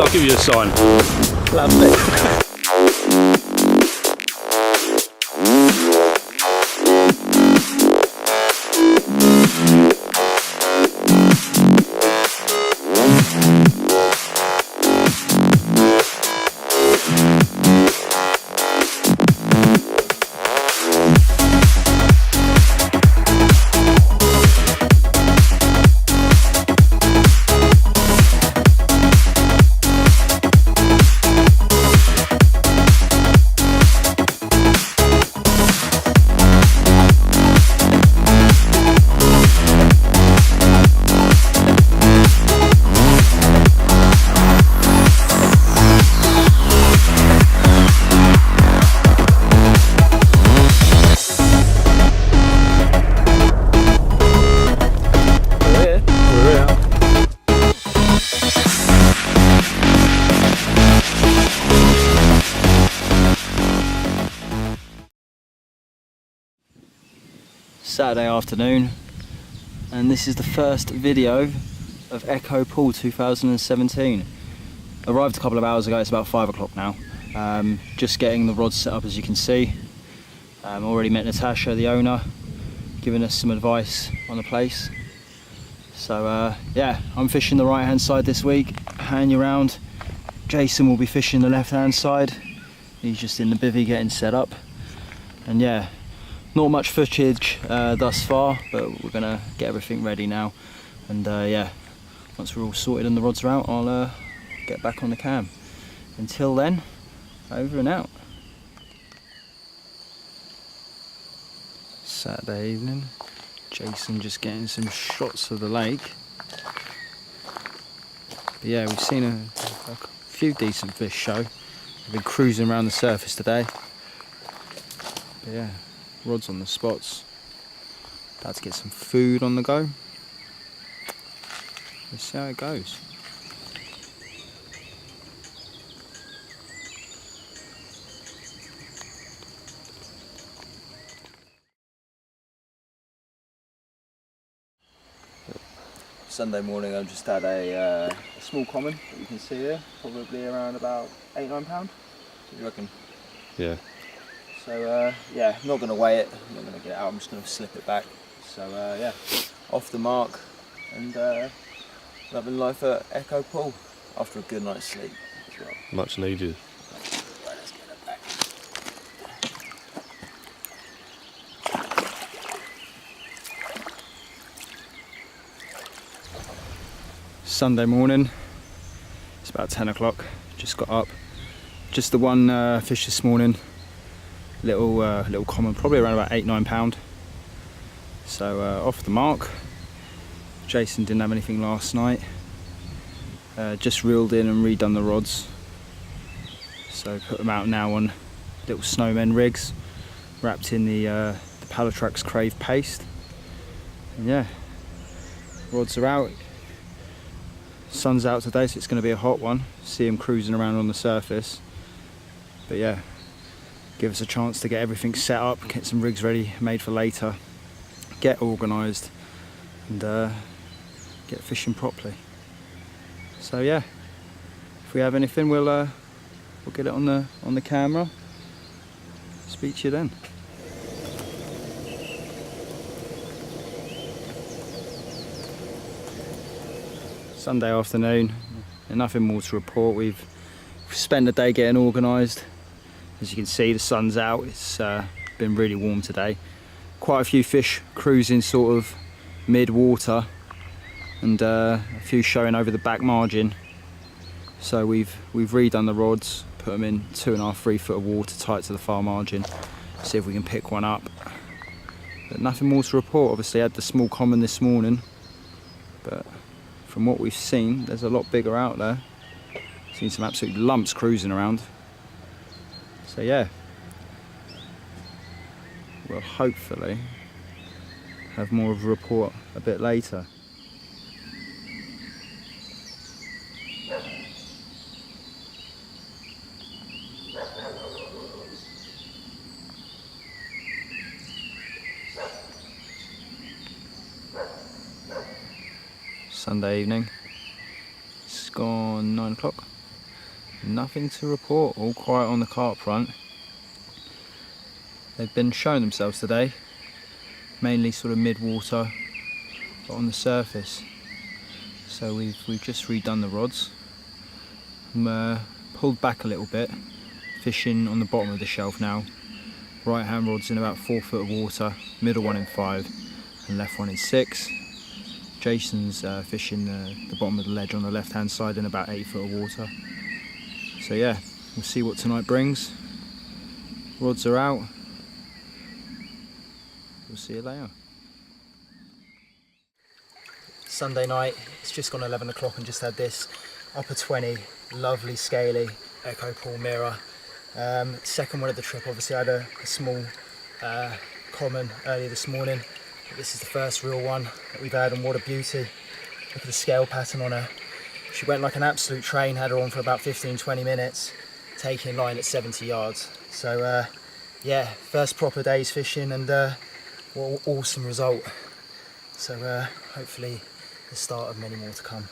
I'll give you a sign. Lovely. Saturday afternoon, and this is the first video of Echo Pool 2017. Arrived a couple of hours ago. It's about 5 o'clock now. Just getting the rods set up, as you can see. Already met Natasha, the owner, giving us some advice on the place. So yeah, I'm fishing the right hand side this week, hanging around. Jason will be fishing the left hand side. He's just in the bivvy getting set up. And yeah, not much footage thus far, but we're gonna get everything ready now. And yeah, once we're all sorted and the rods are out, I'll get back on the cam. Until then, over and out. Saturday evening, Jason just getting some shots of the lake. But yeah, we've seen a few decent fish show. We've been cruising around the surface today. But yeah, rods on the spots. About to get some food on the go. Let's see how it goes. Sunday morning, I've just had a small common that you can see here, probably around about £8-9. What do you reckon? Yeah. So yeah, I'm not going to weigh it, I'm not going to get it out, I'm just going to slip it back. So yeah, off the mark, and loving life at Echo Pool after a good night's sleep as well. Much needed. Right, let's get it back. Sunday morning, it's about 10 o'clock, just got up. Just the one fish this morning. Little common, probably around about £8-9. So off the mark. Jason didn't have anything last night. Just reeled in and redone the rods. So put them out now on little snowmen rigs, wrapped in the Palatrax Crave paste. And yeah, rods are out. Sun's out today, so it's going to be a hot one. See him cruising around on the surface. But yeah, give us a chance to get everything set up, get some rigs ready, made for later, get organised, and get fishing properly. So yeah, if we have anything, we'll get it on the camera. Speak to you then. Sunday afternoon, and nothing more to report. We've spent the day getting organised. As you can see, the sun's out. It's been really warm today. Quite a few fish cruising sort of mid-water, and a few showing over the back margin. So we've redone the rods, put them in 2.5-3 foot of water tight to the far margin. See if we can pick one up. But nothing more to report. Obviously, I had the small common this morning, but from what we've seen, there's a lot bigger out there. Seen some absolute lumps cruising around. So yeah, we'll hopefully have more of a report a bit later. Sunday evening, it's gone 9 o'clock. Nothing to report, all quiet on the carp front. They've been showing themselves today, mainly sort of mid-water, but on the surface. So we've just redone the rods, pulled back a little bit, fishing on the bottom of the shelf now. Right hand rod's in about 4 foot of water, middle one in 5, and left one in 6. Jason's fishing the bottom of the ledge on the left hand side in about 8 foot of water. So yeah, we'll see what tonight brings. Rods are out. We'll see you later. Sunday night, it's just gone 11 o'clock and just had this upper 20, lovely scaly Echo Pool mirror. Second one of the trip, obviously I had a small common earlier this morning. But this is the first real one that we've had, and what a beauty. Look at the scale pattern on her. She went like an absolute train, had her on for about 15-20 minutes, taking line at 70 yards. So yeah, first proper day's fishing, and what an awesome result. So hopefully the start of many more to come.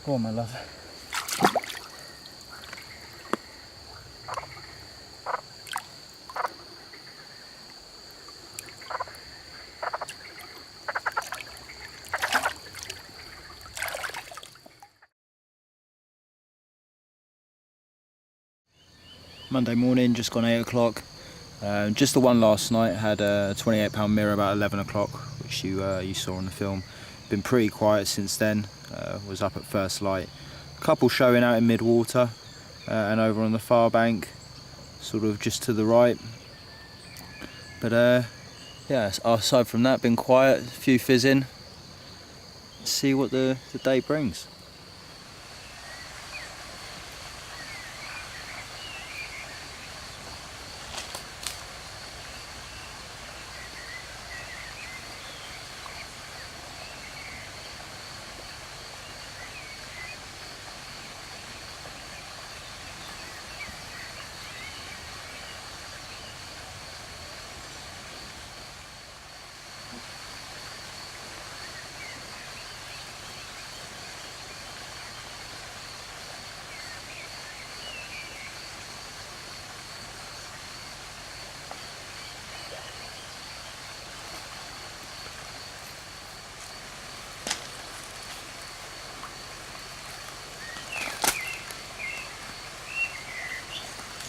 Go on, my love. Monday morning, just gone 8 o'clock. Just the one last night, had a 28-pound mirror about 11 o'clock, which you saw on the film. Been pretty quiet since then, was up at first light. A couple showing out in mid-water and over on the far bank, sort of just to the right. But yeah, aside from that, been quiet, a few fizzing. Let's see what the day brings.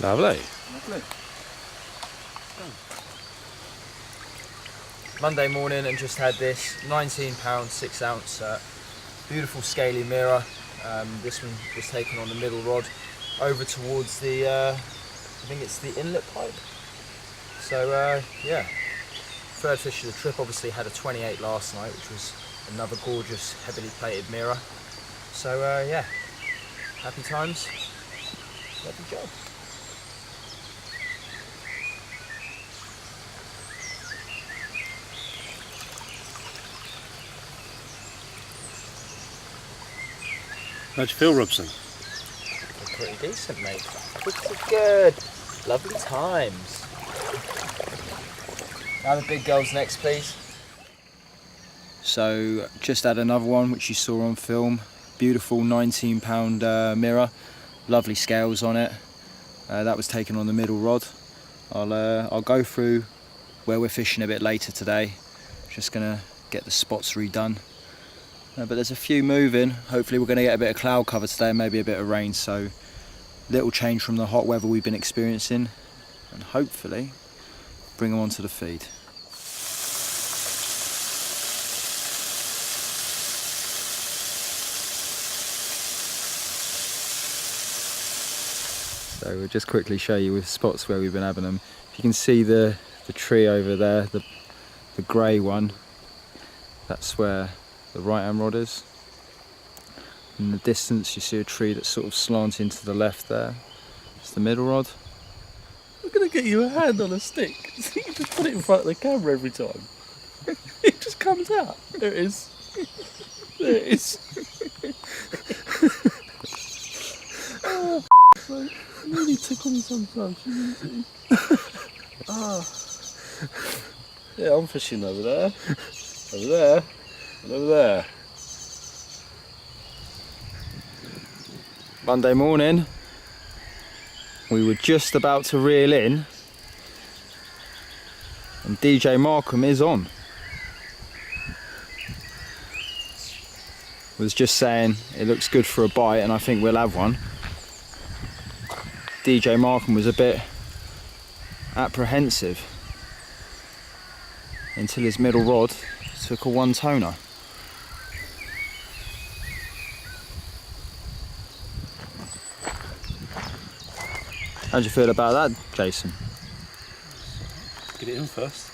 Lovely. Lovely. Monday morning and just had this 19-pound 6 ounce beautiful scaly mirror. This one was taken on the middle rod over towards the I think it's the inlet pipe. So yeah, third fish of the trip. Obviously had a 28 last night, which was another gorgeous heavily plated mirror. So yeah, happy times, lovely job. How'd you feel, Robson? Pretty decent, mate. Pretty good. Lovely times. Now the big girls next, please. So, just had another one which you saw on film. Beautiful 19-pound mirror. Lovely scales on it. That was taken on the middle rod. I'll go through where we're fishing a bit later today. Just gonna get the spots redone. But there's a few moving. Hopefully we're going to get a bit of cloud cover today and maybe a bit of rain, so little change from the hot weather we've been experiencing, and hopefully bring them onto the feed. So we'll just quickly show you with spots where we've been having them. If you can see the tree over there, the grey one, that's where the right hand rod is. In the distance you see a tree that's sort of slanting to the left there. It's the middle rod. I'm going to get you a hand on a stick. You just put it in front of the camera every time. It just comes out. There it is. There it is. Oh, so you really tickle me sometimes. Ah. Yeah, I'm fishing over there. Over there. And over there. Monday morning, we were just about to reel in and DJ Markham is on. Was just saying it looks good for a bite and I think we'll have one. DJ Markham was a bit apprehensive until his middle rod took a one toner. How'd you feel about that, Jason? Get it in first.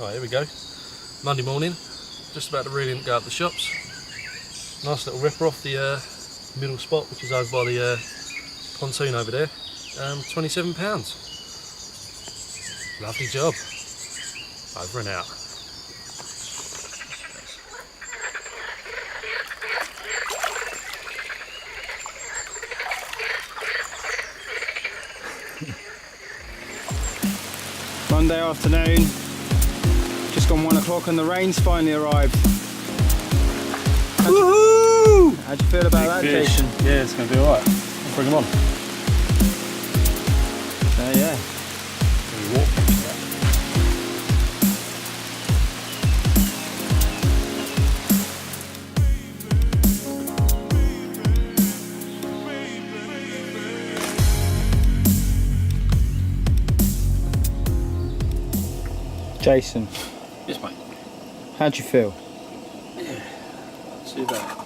Right, here we go. Monday morning, just about to reel in, go up the shops. Nice little ripper off the middle spot, which is over by the pontoon over there. £27. Lovely job. Over and out. Monday afternoon. Just gone 1 o'clock and the rain's finally arrived. Woohoo! How'd you feel about that, Jason? Yeah, it's going to be alright. I'll bring them on. Yeah. Jason. Yes, mate. How'd you feel? Yeah, see that. A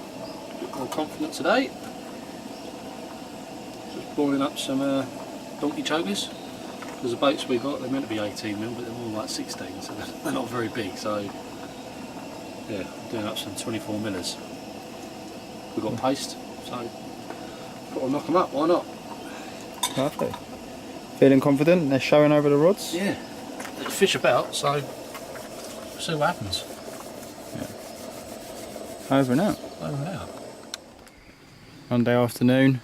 bit more confident today. Just boiling up some donkey chokers. Because the boats we got, they're meant to be 18 mil, but they're more like 16, so they're not very big. So yeah, I'm doing up some 24 millers. We've got paste, so got to knock them up. Why not? Lovely. Feeling confident? They're showing over the rods? Yeah. There's fish about, so we'll see what happens. Yeah. Over and out. Over and out. Monday afternoon,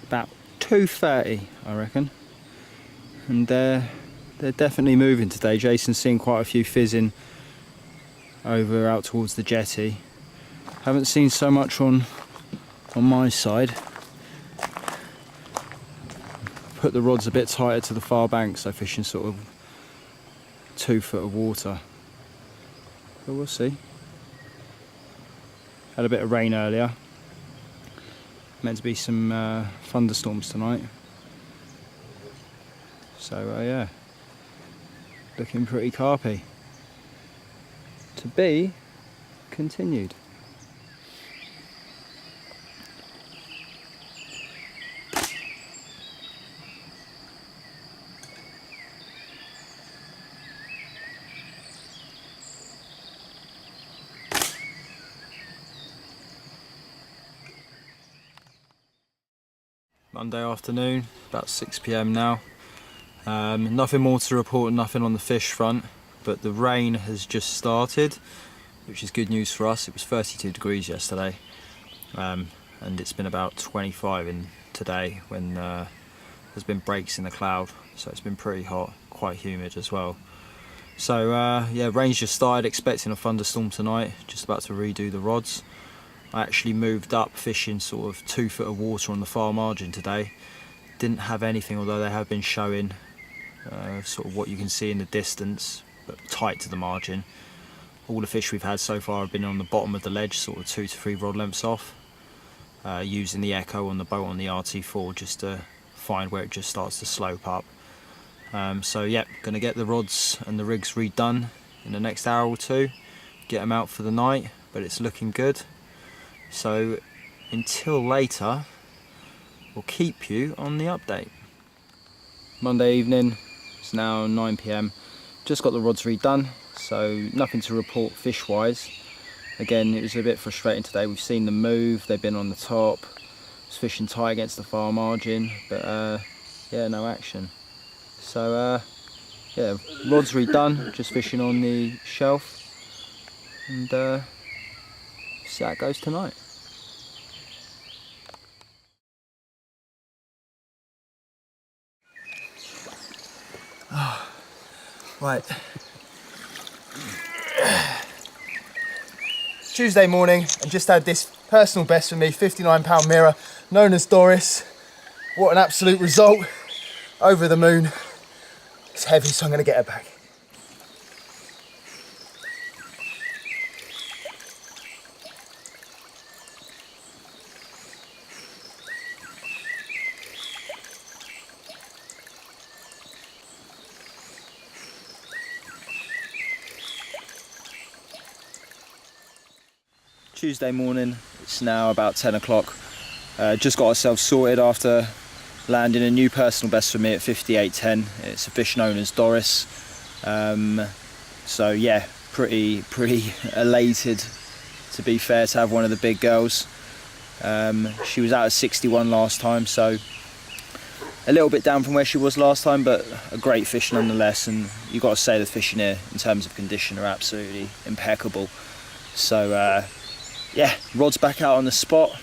about 2:30, I reckon. And they're definitely moving today. Jason's seen quite a few fizzing over out towards the jetty. Haven't seen so much on my side. Put the rods a bit tighter to the far bank, so fishing sort of 2 foot of water. But we'll see. Had a bit of rain earlier. Meant to be some thunderstorms tonight. So yeah, looking pretty carpy. To be continued. Monday afternoon, about 6 PM now. Nothing more to report, nothing on the fish front, but the rain has just started, which is good news for us. It was 32 degrees yesterday, and it's been about 25 in today when there's been breaks in the cloud, so it's been pretty hot, quite humid as well. So yeah, rain's just started, expecting a thunderstorm tonight, just about to redo the rods. I actually moved up fishing sort of 2 foot of water on the far margin today. Didn't have anything, although they have been showing sort of what you can see in the distance, but tight to the margin. All the fish we've had so far have been on the bottom of the ledge, sort of 2 to 3 rod lengths off, using the echo on the boat on the RT4 just to find where it just starts to slope up. So yeah, gonna get the rods and the rigs redone in the next hour or two, get them out for the night, but it's looking good. So until later, we'll keep you on the update. Monday evening, it's now 9 PM. Just got the rods redone, so nothing to report fish wise. Again, it was a bit frustrating today. We've seen them move, they've been on the top, Just fishing tight against the far margin, but yeah, no action. So yeah, rod's redone, just fishing on the shelf, and see how it goes tonight. Oh, right. Tuesday morning, and just had this personal best for me, 59-pound mirror, known as Doris. What an absolute result. Over the moon. It's heavy, so I'm going to get her back. Tuesday morning, it's now about 10 o'clock. Just got ourselves sorted after landing a new personal best for me at 58.10. It's a fish known as Doris. So yeah, pretty elated, to be fair, to have one of the big girls. She was out at 61 last time, so a little bit down from where she was last time, but a great fish nonetheless. And you've got to say the fishing here in terms of condition are absolutely impeccable. So yeah, rod's back out on the spot.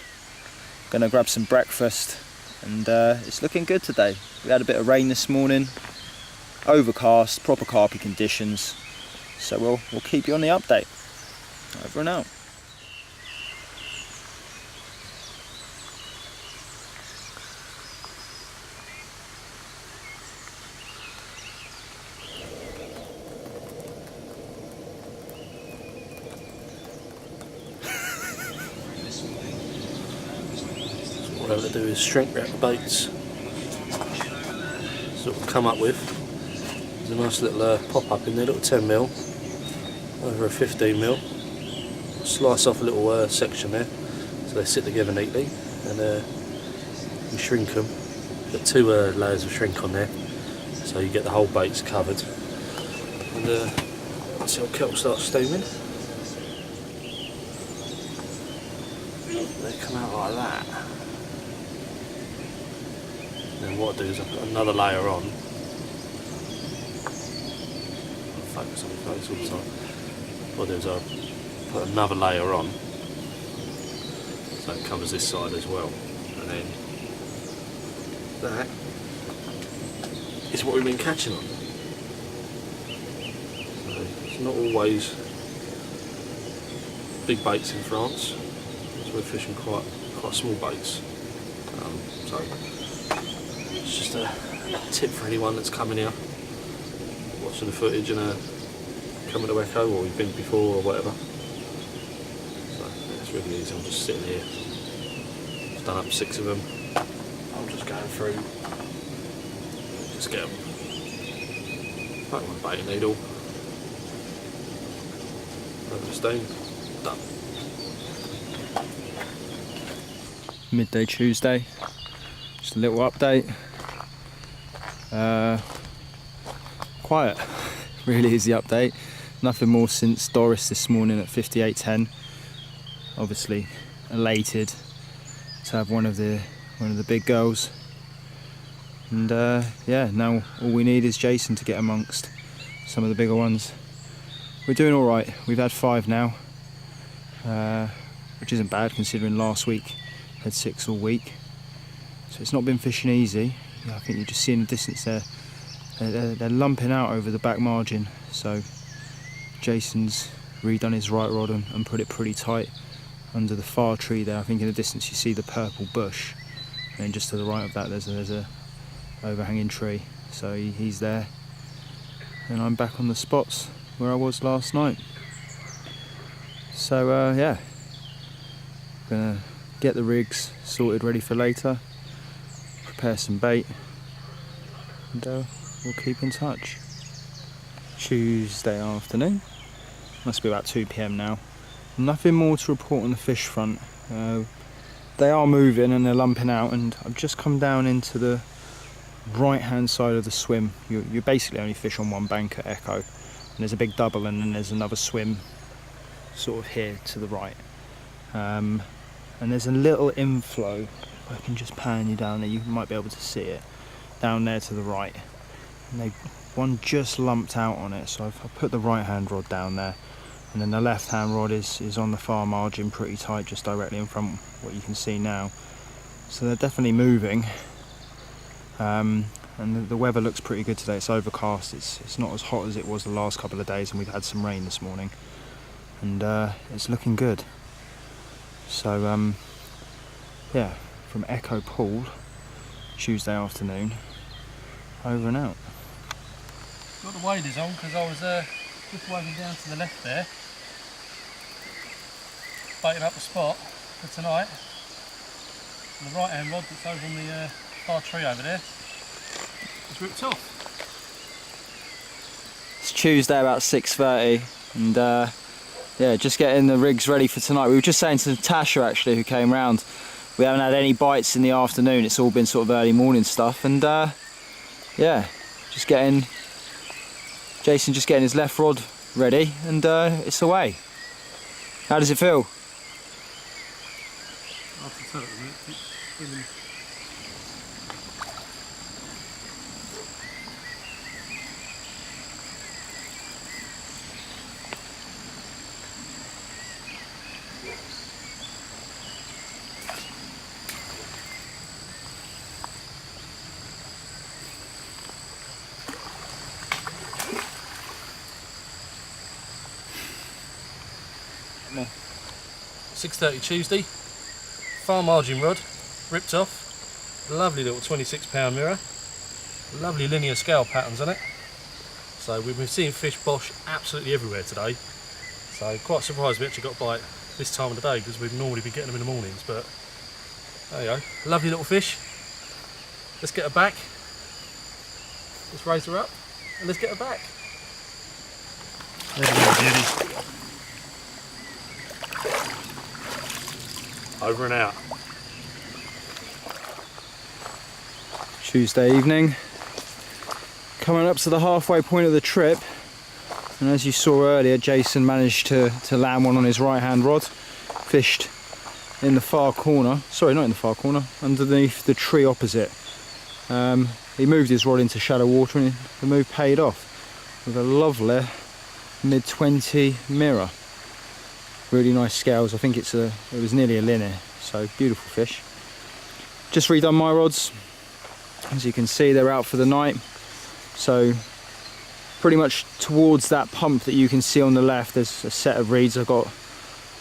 Gonna grab some breakfast, and it's looking good today. We had a bit of rain this morning, overcast, proper carpy conditions. So we'll keep you on the update. Over and out. What I'm going to do is shrink wrap the baits. So what we'll come up with is a nice little pop up in there, little 10mm over a 15mm. Slice off a little section there so they sit together neatly, and you shrink them. Got two layers of shrink on there, so you get the whole baits covered. And once the old kettle starts steaming, they come out like that. Then what I do is I put another layer on. I'll focus on the face all the time. What I do is I put another layer on, so it covers this side as well. And then that is what we've been catching on. So it's not always big baits in France, so we're fishing quite small baits. So it's just a tip for anyone that's coming here, watching the footage and coming to Echo, or you've been before or whatever. So yeah, it's really easy. I'm just sitting here. I've done up 6 of them. I'm just going through. Just get them. Back with my bait needle. Over the steam. Done. Midday Tuesday. Just a little update. Quiet, really is the update. Nothing more since Doris this morning at 58.10. Obviously elated to have one of the big girls. And yeah, now all we need is Jason to get amongst some of the bigger ones. We're doing all right. We've had 5 now, which isn't bad considering last week had 6 all week. So it's not been fishing easy. I think you just see in the distance there, they're lumping out over the back margin. So Jason's redone his right rod and put it pretty tight under the far tree there. I think in the distance you see the purple bush, and then just to the right of that there's a overhanging tree. So he's there, and I'm back on the spots where I was last night. So yeah, gonna get the rigs sorted ready for later, prepare some bait, and we'll keep in touch. Tuesday afternoon, must be about 2 PM now. Nothing more to report on the fish front. They are moving and they're lumping out, and I've just come down into the right hand side of the swim. You basically only fish on one bank at Echo, and there's a big double and then there's another swim sort of here to the right. And there's a little inflow I can just pan you down there, you might be able to see it down there to the right. And one just lumped out on it, so I've put the right hand rod down there, and then the left hand rod is on the far margin pretty tight, just directly in front of what you can see now. So they're definitely moving, and the weather looks pretty good today. It's overcast, it's not as hot as it was the last couple of days, and we've had some rain this morning, and it's looking good. So yeah, from Echo Pool, Tuesday afternoon, over and out. Got the waders on because I was just wading down to the left there, baiting up a spot for tonight. And the right hand rod that's over on the far tree over there is ripped off. It's Tuesday about 6:30, and yeah, just getting the rigs ready for tonight. We were just saying to Natasha actually, who came round, we haven't had any bites in the afternoon. It's all been sort of early morning stuff, and yeah, just getting Jason just getting his left rod ready, and it's away. How does it feel? I have to tell it a minute. It's feeling... No. 6:30 Tuesday, far margin rod, ripped off, lovely little 26-pound mirror, lovely linear scale patterns on it. So we've been seeing fish bosh absolutely everywhere today. So quite surprised we actually got a bite this time of the day, because we'd normally be getting them in the mornings. But there you go, lovely little fish. Let's get her back. Let's raise her up and let's get her back. There we go, beauty. Over and out. Tuesday evening, coming up to the halfway point of the trip, and as you saw earlier, Jason managed to land one on his right hand rod, fished in the far corner, sorry, not in the far corner, underneath the tree opposite. He moved his rod into shallow water, and the move paid off with a lovely mid-20 mirror. Really nice scales. I think it was nearly a linear, so beautiful fish. Just redone my rods. As you can see, they're out for the night. So pretty much towards that pump that you can see on the left, there's a set of reeds. I've got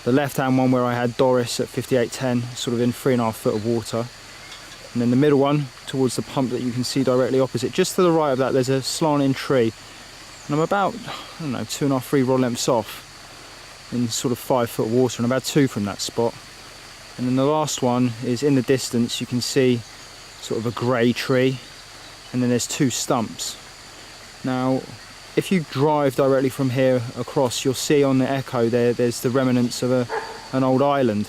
the left hand one where I had Doris at 5810, sort of in 3.5 foot of water. And then the middle one towards the pump that you can see directly opposite. Just to the right of that, there's a slanting tree. And I'm about, I don't know, 2.5, 3 rod lengths off in sort of 5 foot water, and about 2 from that spot. And then the last one is in the distance. You can see sort of a grey tree, and then there's 2 stumps. Now if you drive directly from here across, you'll see on the Echo there's the remnants of an old island.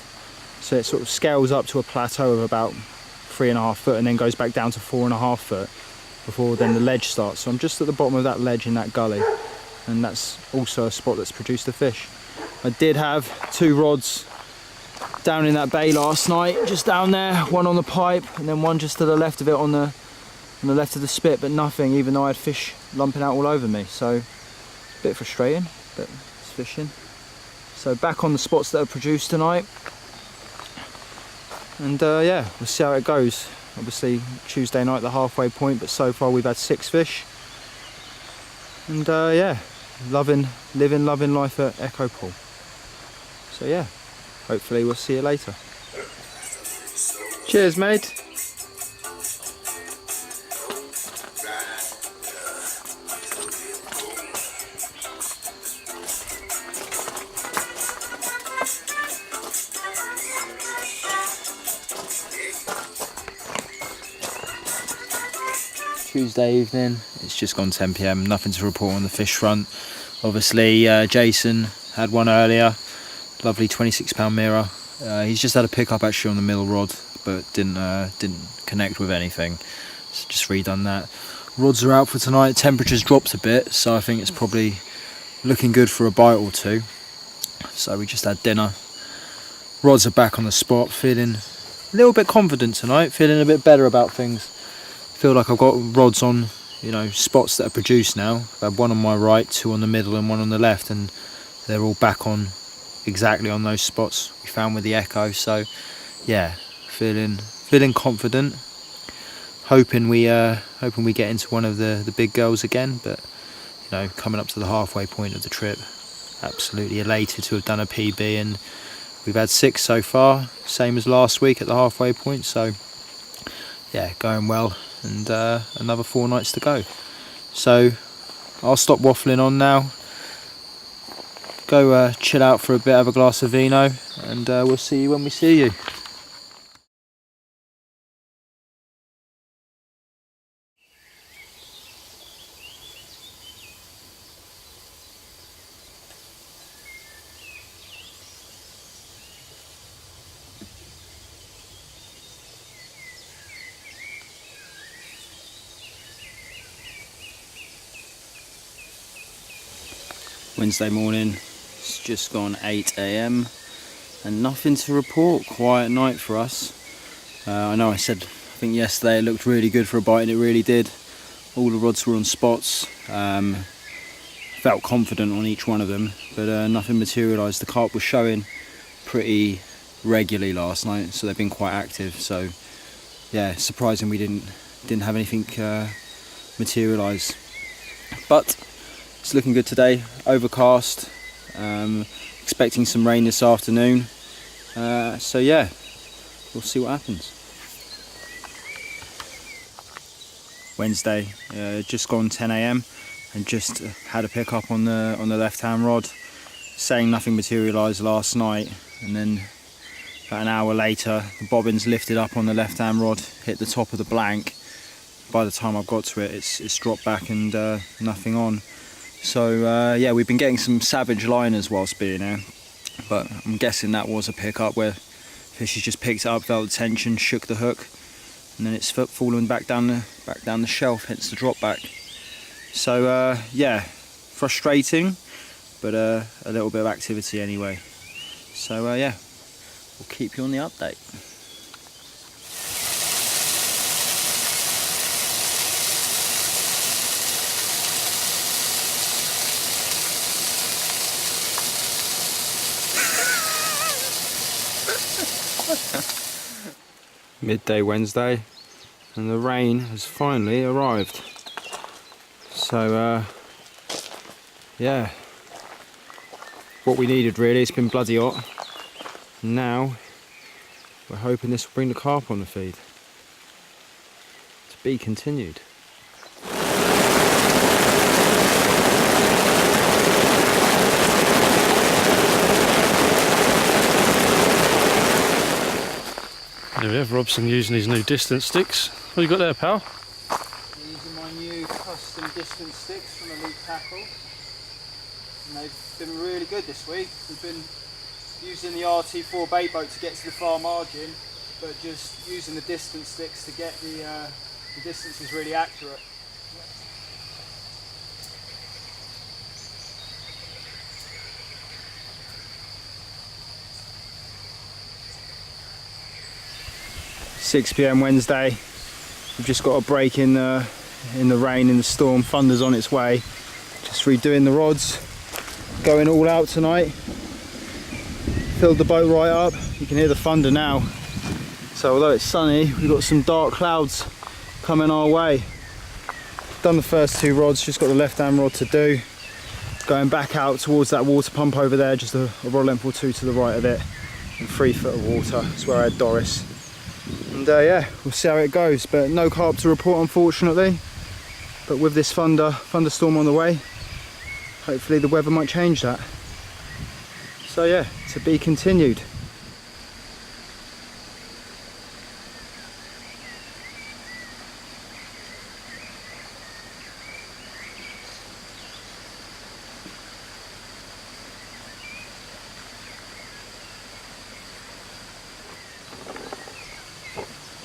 So it sort of scales up to a plateau of about 3.5 foot, and then goes back down to 4.5 foot before then the ledge starts. So I'm just at the bottom of that ledge in that gully, and that's also a spot that's produced a fish. I did have 2 rods down in that bay last night, just down there, one on the pipe and then one just to the left of it on the left of the spit, but nothing, even though I had fish lumping out all over me. So a bit frustrating, but it's fishing. So back on the spots that are produced tonight, and yeah, we'll see how it goes. Obviously Tuesday night, the halfway point, but so far we've had 6 fish, and yeah, loving life at Echo Pool. So yeah, hopefully we'll see you later. Cheers, mate. Tuesday evening, it's just gone 10 PM, nothing to report on the fish front. Obviously Jason had one earlier, lovely 26-pound mirror. He's just had a pickup actually on the middle rod, but didn't connect with anything, so just redone that. Rods are out for tonight, temperature's dropped a bit, so I think it's probably looking good for a bite or 2. So we just had dinner, rods are back on the spot, feeling a little bit confident tonight, feeling a bit better about things. Feel like I've got rods on, you know, spots that are produced now. I've had one on my right, two on the middle and one on the left, and they're all back on exactly on those spots we found with the echo. So yeah, feeling confident, hoping we get into one of the big girls again. But you know, coming up to the halfway point of the trip, absolutely elated to have done a PB, and we've had 6 so far, same as last week at the halfway point. So yeah, going well, and another 4 nights to go. So I'll stop waffling on now, go chill out for a bit, have a glass of vino, and we'll see you when we see you. Wednesday morning, it's just gone 8 AM and nothing to report. Quiet night for us. I know I think yesterday it looked really good for a bite, and it really did. All the rods were on spots. Felt confident on each one of them, but nothing materialised. The carp was showing pretty regularly last night, so they've been quite active. So yeah, surprising we didn't have anything materialise. But it's looking good today. Overcast, expecting some rain this afternoon. So yeah, we'll see what happens. Wednesday, just gone 10 AM and just had a pick up on the left hand rod, saying nothing materialised last night, and then about an hour later the bobbins lifted up on the left hand rod, hit the top of the blank. By the time I've got to it, it's dropped back and nothing on. So yeah, we've been getting some savage liners whilst being here, but I'm guessing that was a pickup where fish has just picked it up, felt the tension, shook the hook, and then it's fallen back down the shelf, hence the drop back. So yeah, frustrating, but a little bit of activity anyway. So yeah, we'll keep you on the update. Midday Wednesday, and the rain has finally arrived. So yeah, what we needed really. It's been bloody hot. Now we're hoping this will bring the carp on the feed. To be continued. There we have Robson using his new distance sticks. What you got there, pal? Using my new custom distance sticks from Elite Tackle, and they've been really good this week. We've been using the RT4 bait boat to get to the far margin, but just using the distance sticks to get the distances really accurate. 6 PM Wednesday. We've just got a break in the rain, in the storm. Thunder's on its way. Just redoing the rods. Going all out tonight. Filled the boat right up. You can hear the thunder now. So although it's sunny, we've got some dark clouds coming our way. Done the first 2 rods, just got the left hand rod to do. Going back out towards that water pump over there, just a rod length or 2 to the right of it. And 3 foot of water, that's where I had Doris. And yeah, we'll see how it goes, but no carp to report unfortunately. But with this thunderstorm on the way, hopefully the weather might change that. So yeah, to be continued.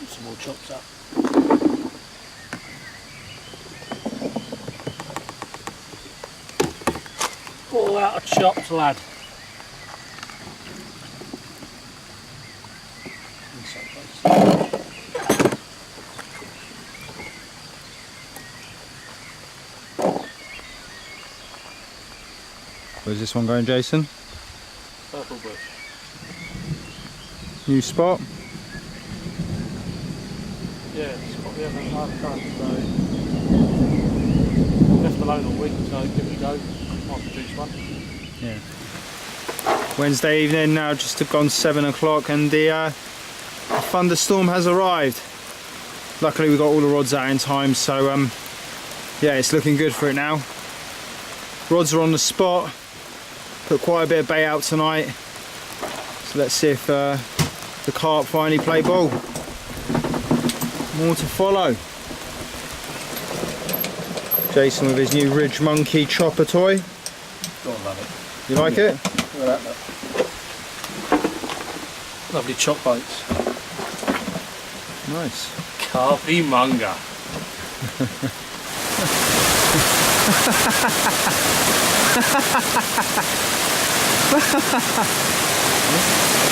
Some more chops up. All out of chops, lad. So close. Where's this one going, Jason? Purple bush. New spot? Yeah, spot we haven't had done, so left alone all week, so give it a go. Might produce one. Yeah. Wednesday evening now, just gone 7 o'clock, and the thunderstorm has arrived. Luckily we got all the rods out in time, so yeah, it's looking good for it now. Rods are on the spot. Put quite a bit of bait out tonight, so let's see if the carp finally play ball. More to follow. Jason with his new Ridge Monkey chopper toy. Go on, love it. You like it? Look at that, look. Lovely chop boats. Nice. Carpy Munga.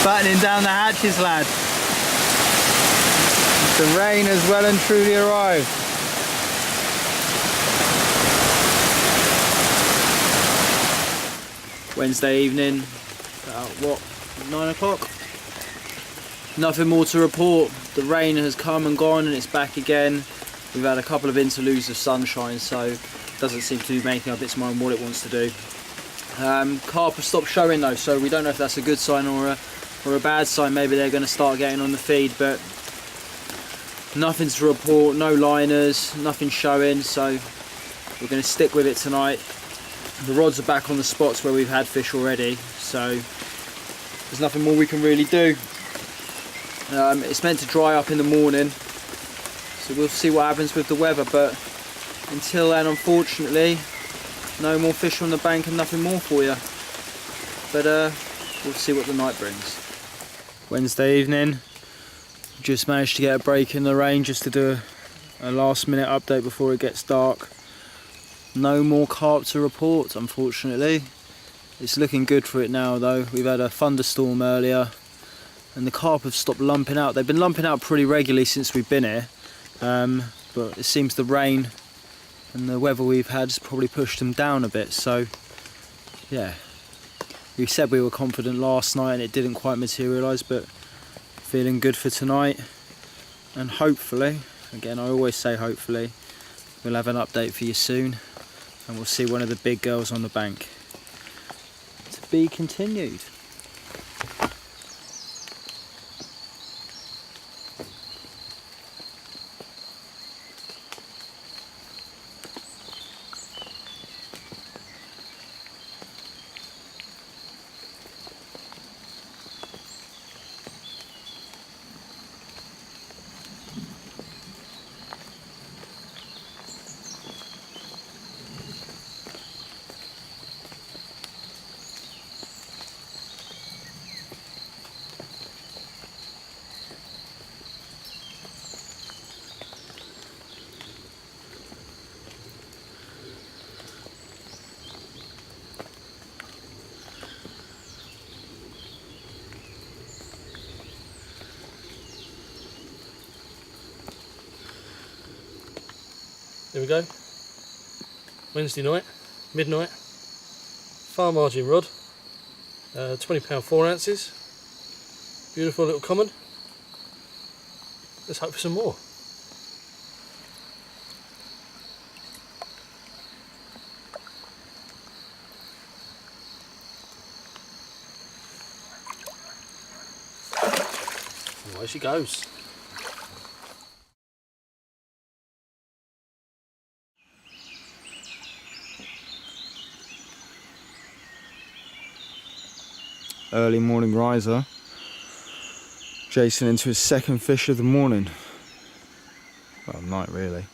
Battening down the hatches, lad. The rain has well and truly arrived. Wednesday evening, about what, 9 o'clock? Nothing more to report. The rain has come and gone and it's back again. We've had a couple of interludes of sunshine, so it doesn't seem to be making up its mind what it wants to do. Carp have stopped showing though, so we don't know if that's a good sign or a bad sign. Maybe they're going to start getting on the feed, but nothing to report, no liners, nothing showing, so we're going to stick with it tonight. The rods are back on the spots where we've had fish already, so there's nothing more we can really do. It's meant to dry up in the morning, so we'll see what happens with the weather, but until then, unfortunately, no more fish on the bank and nothing more for you. But we'll see what the night brings. Wednesday evening, just managed to get a break in the rain just to do a last minute update before it gets dark. No more carp to report, unfortunately. It's looking good for it now though. We've had a thunderstorm earlier and the carp have stopped lumping out. They've been lumping out pretty regularly since we've been here, but it seems the rain and the weather we've had has probably pushed them down a bit. So yeah, we said we were confident last night and it didn't quite materialise, but feeling good for tonight, and hopefully, again I always say hopefully, we'll have an update for you soon and we'll see one of the big girls on the bank. To be continued. There we go. Wednesday night, midnight. Far margin rod. £20 4 ounces. Beautiful little common. Let's hope for some more. Away she goes. Early morning riser. Jason into his second fish of the morning. Well, night really.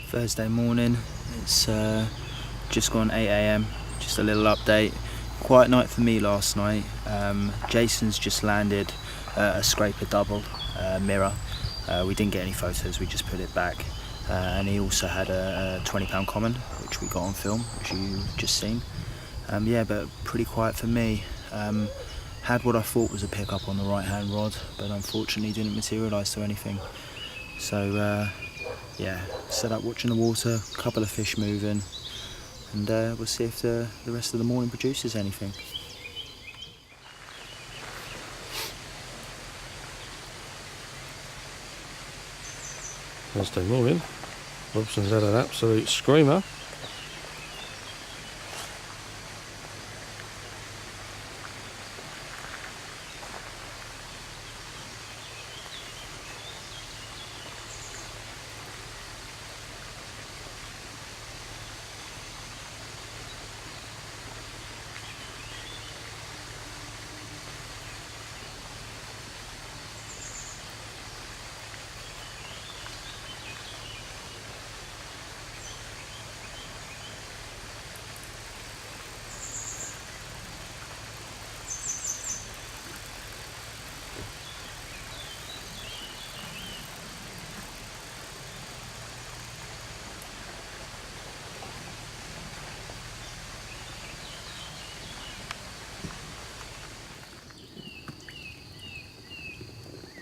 Thursday morning, it's just gone 8 AM, just a little update. Quiet night for me last night. Jason's just landed a scraper double mirror. We didn't get any photos, we just put it back. And he also had a 20-pound common, which we got on film, which you've just seen. Yeah, but pretty quiet for me. Had what I thought was a pickup on the right-hand rod, but unfortunately didn't materialise to anything. So yeah, set up watching the water, a couple of fish moving, and we'll see if the rest of the morning produces anything. Thursday morning, Robson's had an absolute screamer.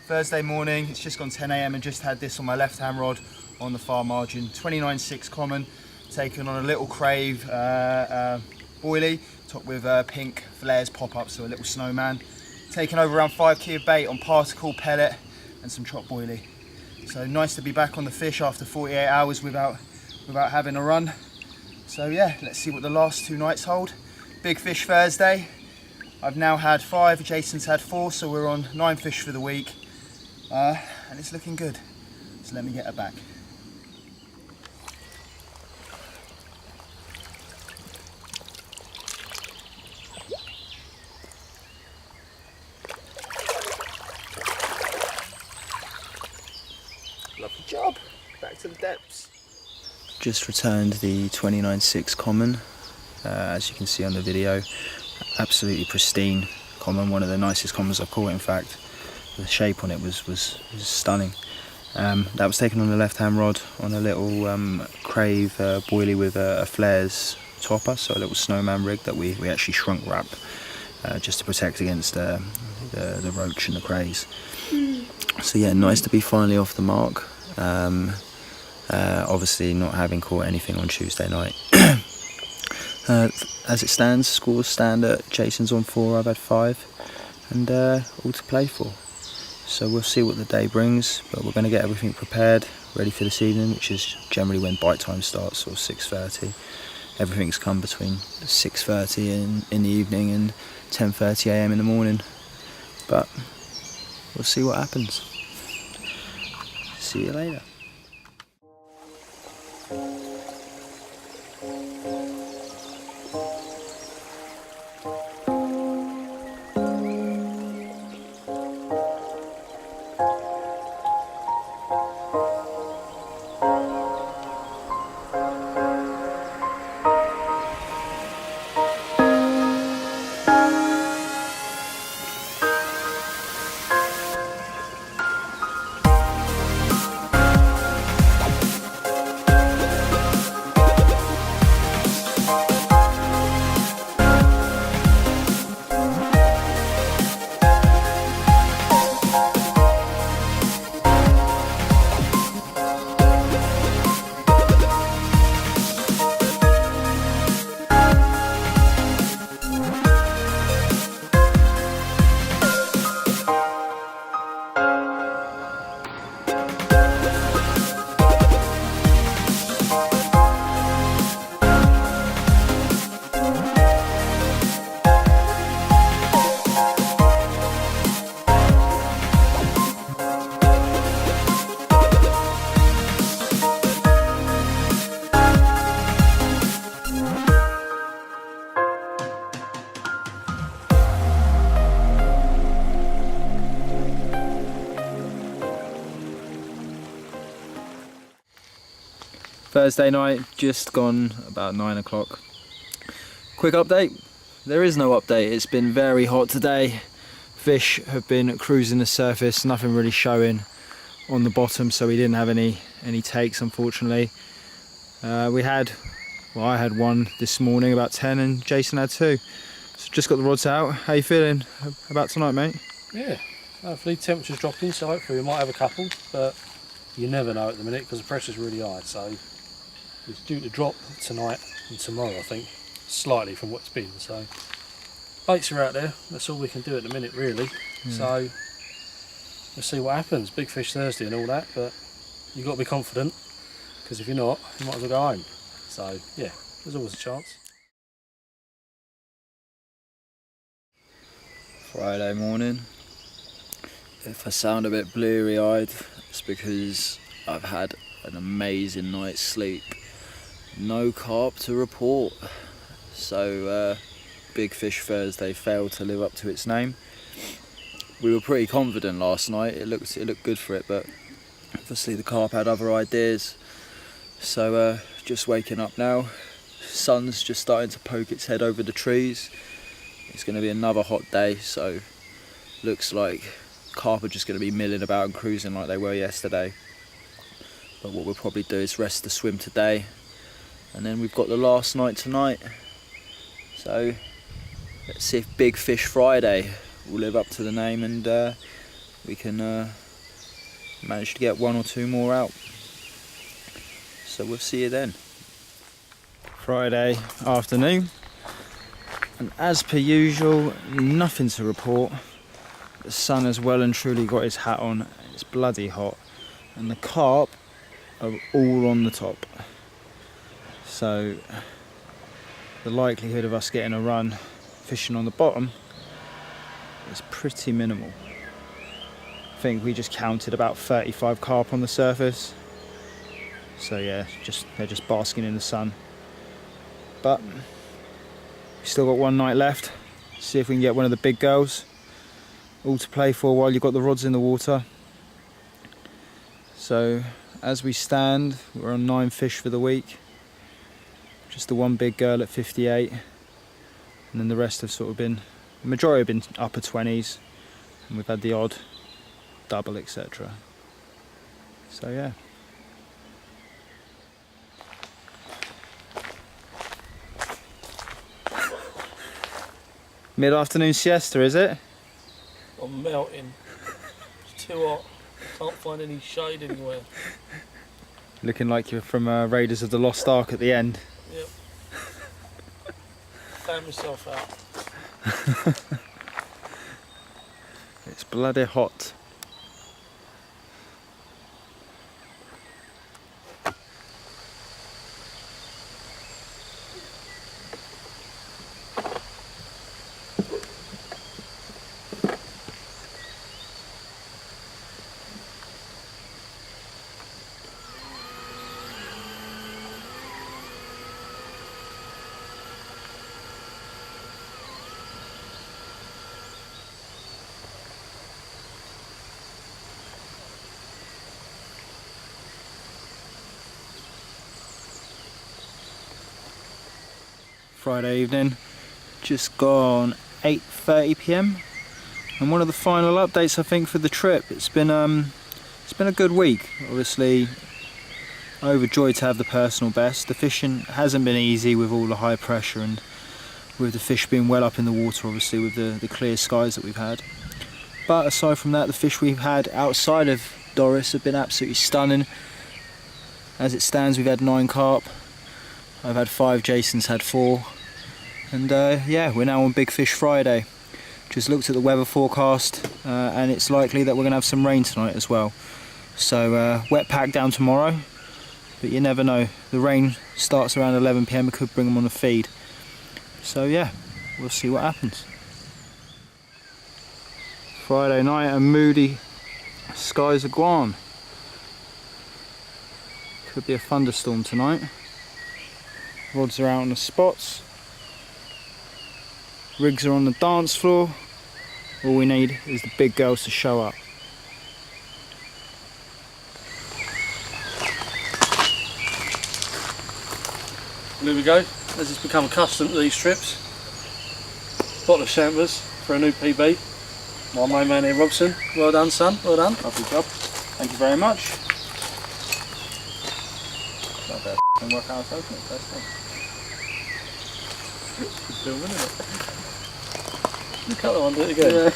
Thursday morning, it's just gone 10 AM and just had this on my left hand rod on the far margin. 29.6 common, taken on a little crave boilie, topped with pink flares pop-up, so a little snowman. Taken over around 5 key of bait on particle, pellet and some chop boilie. So nice to be back on the fish after 48 hours without having a run. So yeah, let's see what the last 2 nights hold. Big fish Thursday. I've now had 5, Jason's had 4, so we're on 9 fish for the week. And it's looking good, so let me get her back. Lovely job, back to the depths. Just returned the 29.6 common, as you can see on the video. Absolutely pristine common, one of the nicest commons I've caught in fact. The shape on it was stunning. That was taken on the left hand rod on a little crave boilie with a flares topper, so a little snowman rig that we actually shrunk wrap just to protect against the roach and the crays. So yeah, nice to be finally off the mark. Obviously not having caught anything on Tuesday night. As it stands, scores stand at Jason's on 4, I've had 5, and all to play for. So we'll see what the day brings, but we're going to get everything prepared, ready for this evening, which is generally when bite time starts, sort of 6:30. Everything's come between 6:30 in the evening and 10:30 AM in the morning, but we'll see what happens. See you later. Thursday night, just gone about 9 o'clock. Quick update, there is no update. It's been very hot today, Fish have been cruising the surface, nothing really showing on the bottom, so we didn't have any takes, unfortunately. I had one this morning about 10 and Jason had 2. So just got the rods out. How you feeling about tonight, mate? Yeah, hopefully temperature's dropping, so hopefully we might have a couple, but you never know at the minute because the pressure's really high, so it's due to drop tonight and tomorrow, I think, slightly from what it's been. So baits are out there, that's all we can do at the minute really. So we'll see what happens. Big fish Thursday and all that, but you've got to be confident, because if you're not, you might as well go home. So yeah, there's always a chance. Friday morning. If I sound a bit bleary-eyed, it's because I've had an amazing night's sleep. No carp to report. So Big Fish Thursday failed to live up to its name. We were pretty confident last night. It looked good for it, but obviously the carp had other ideas. So just waking up now. Sun's just starting to poke its head over the trees. It's going to be another hot day, so looks like carp are just going to be milling about and cruising like they were yesterday. But what we'll probably do is rest the swim today, and then we've got the last night tonight. So let's see if Big Fish Friday will live up to the name, and we can manage to get 1 or 2 more out. So we'll see you then. Friday afternoon, and as per usual, nothing to report. The sun has well and truly got his hat on. It's bloody hot, and the carp are all on the top. So the likelihood of us getting a run fishing on the bottom is pretty minimal. I think we just counted about 35 carp on the surface. So yeah, they're just basking in the sun. But we've still got 1 night left. See if we can get one of the big girls all to play for while you've got the rods in the water. So as we stand, we're on 9 fish for the week. Just the 1 big girl at 58, and then the rest have sort of been, the majority have been upper 20s, and we've had the odd double, etc. So yeah. Mid-afternoon siesta, is it? I'm melting. It's too hot. Can't find any shade anywhere. Looking like you're from Raiders of the Lost Ark at the end. Yep. Found myself out. It's bloody hot. Friday evening, just gone 8:30 p.m. and one of the final updates I think for the trip. It's been a good week. Obviously overjoyed to have the personal best. The fishing hasn't been easy with all the high pressure and with the fish being well up in the water, obviously with the clear skies that we've had. But aside from that, the fish we've had outside of Doris have been absolutely stunning. As it stands, we've had 9 carp. I've had 5, Jason's had 4, and yeah, we're now on Big Fish Friday. Just looked at the weather forecast, and it's likely that we're going to have some rain tonight as well. So wet pack down tomorrow, but you never know. The rain starts around 11 p.m, it could bring them on the feed. So yeah, we'll see what happens. Friday night and moody skies of Guam. Could be a thunderstorm tonight. Rods are out on the spots. Rigs are on the dance floor. All we need is the big girls to show up. There we go. As it's become accustomed to these trips, bottle of Champers for a new PB. My main man here, Robson. Well done, son. Well done. Lovely job. Thank you very much. I better work out how to open it first thing. Still winning it. You cut that one, do it again. Yeah.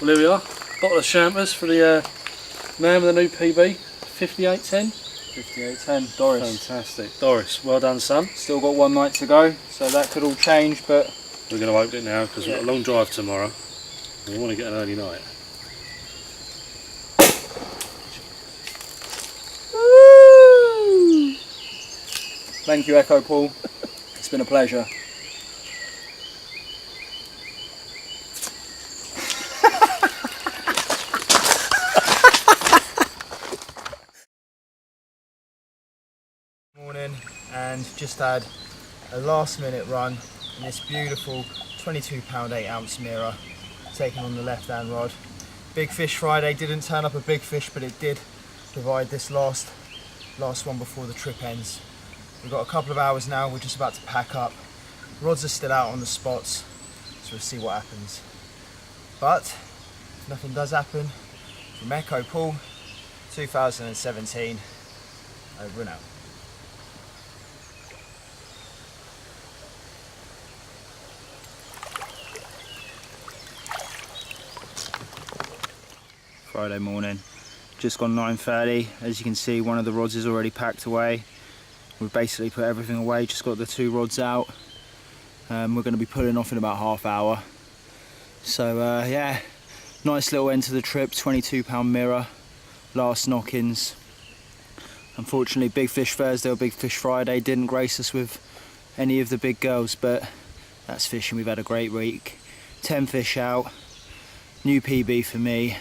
Well, here we are. Bottle of champers for the man with the new PB. 58.10. 58.10, Doris. Fantastic. Doris, well done, son. Still got one night to go, so that could all change, but We're going to open it now because we've got a long drive tomorrow. We want to get an early night. thank you, Echo Paul. It's been a pleasure. Morning, and just had a last minute run in this beautiful 22 pound 8 ounce mirror, taken on the left hand rod. Big Fish Friday didn't turn up a big fish, but it did provide this last one before the trip ends. We've got a couple of hours now, we're just about to pack up. Rods are still out on the spots, so we'll see what happens. But if nothing does happen, from Echo Paul 2017, over and out. Friday morning, just gone 9:30. As you can see, one of the rods is already packed away. We've basically put everything away, just got the 2 rods out. We're going to be pulling off in about half hour. So yeah, nice little end to the trip. 22 pound mirror, last knock-ins. Unfortunately, Big Fish Thursday or Big Fish Friday didn't grace us with any of the big girls, but that's fishing. We've had a great week. 10 fish out, new PB for me,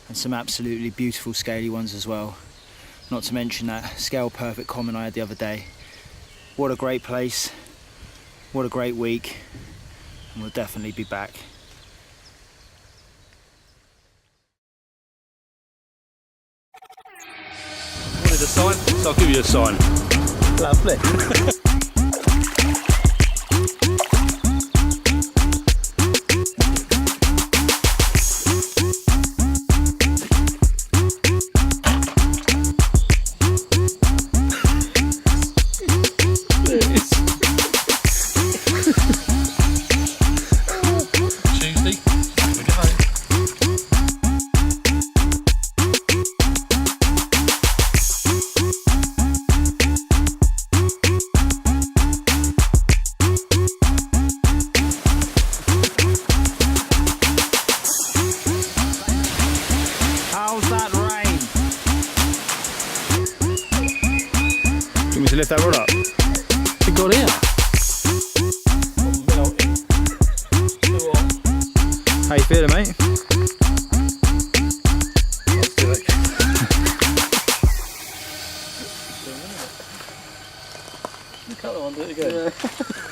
and some absolutely beautiful scaly ones as well. Not to mention that scale perfect common I had the other day. What a great place, what a great week, and we'll definitely be back. Wanted a sign, so I'll give you a sign. Lovely. To lift that rod up. It got here. How you feeling, mate? Let's do it. You cut that one, do it again. Yeah.